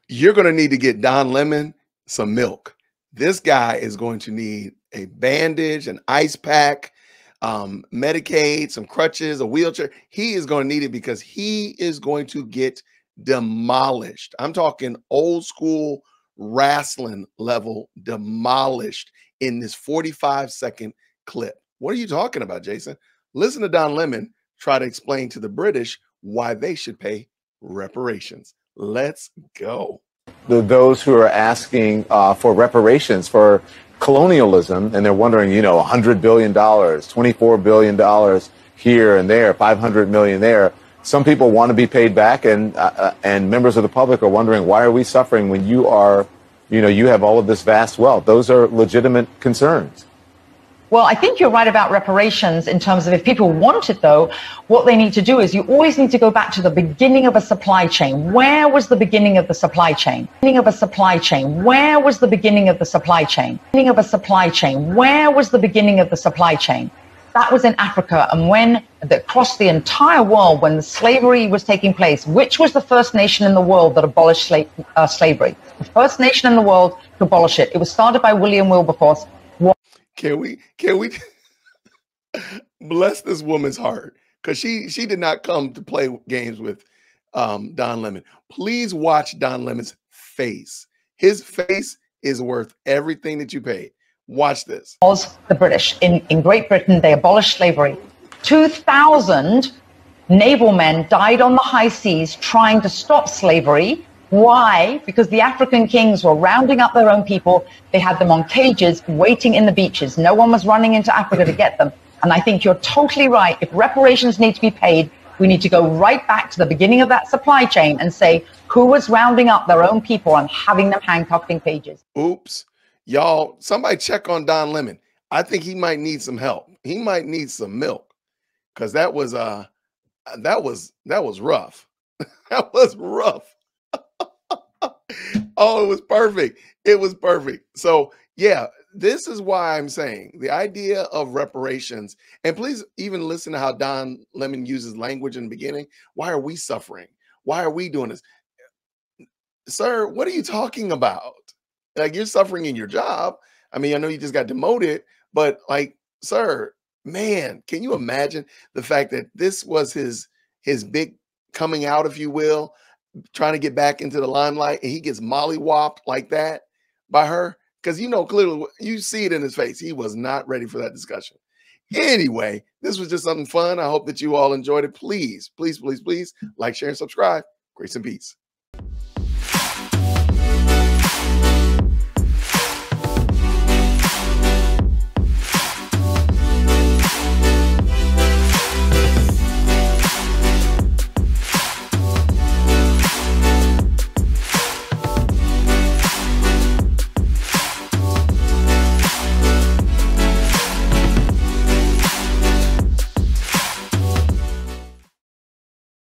You're going to need to get Don Lemon some milk. This guy is going to need a bandage, an ice pack, Medicaid, some crutches, a wheelchair. He is going to need it because he is going to get demolished. I'm talking old school wrestling level demolished in this 45-second clip. What are you talking about, Jason? Listen to Don Lemon try to explain to the British why they should pay reparations. Let's go. Those who are asking for reparations for colonialism, and they're wondering, $100 billion, $24 billion here and there, 500 million there. Some people want to be paid back, and members of the public are wondering, why are we suffering when you have all of this vast wealth? Those are legitimate concerns. Well, I think you're right about reparations in terms of if people want it, though, what they need to do is you always need to go back to the beginning of a supply chain. Where was the beginning of the supply chain? Beginning of a supply chain. Where was the beginning of the supply chain? Beginning of a supply chain. Where was the beginning of the supply chain? That was in Africa. And when across the entire world, when the slavery was taking place, which was the first nation in the world that abolished slavery? The first nation in the world to abolish it. It was started by William Wilberforce. Can we bless this woman's heart? Because she did not come to play games with Don Lemon. Please watch Don Lemon's face. His face is worth everything that you paid. Watch this. Was the British. In Great Britain, they abolished slavery. 2,000 naval men died on the high seas trying to stop slavery. Why? Because the African kings were rounding up their own people. They had them on cages waiting in the beaches. No one was running into Africa to get them. And I think you're totally right. If reparations need to be paid, we need to go right back to the beginning of that supply chain and say who was rounding up their own people and having them handcuffed in cages. Oops. Y'all, somebody check on Don Lemon. I think he might need some help. He might need some milk, because that was rough. That was rough. Oh, it was perfect. It was perfect. So yeah, this is why I'm saying the idea of reparations, and please even listen to how Don Lemon uses language in the beginning. Why are we suffering? Why are we doing this? Sir, what are you talking about? Like, you're suffering in your job. I mean, I know you just got demoted, but like, sir, man, can you imagine the fact that this was his big coming out, if you will, trying to get back into the limelight, and he gets mollywopped like that by her? Because clearly, you see it in his face. He was not ready for that discussion. Anyway, this was just something fun. I hope that you all enjoyed it. Please, please, please, please like, share, and subscribe. Grace and peace.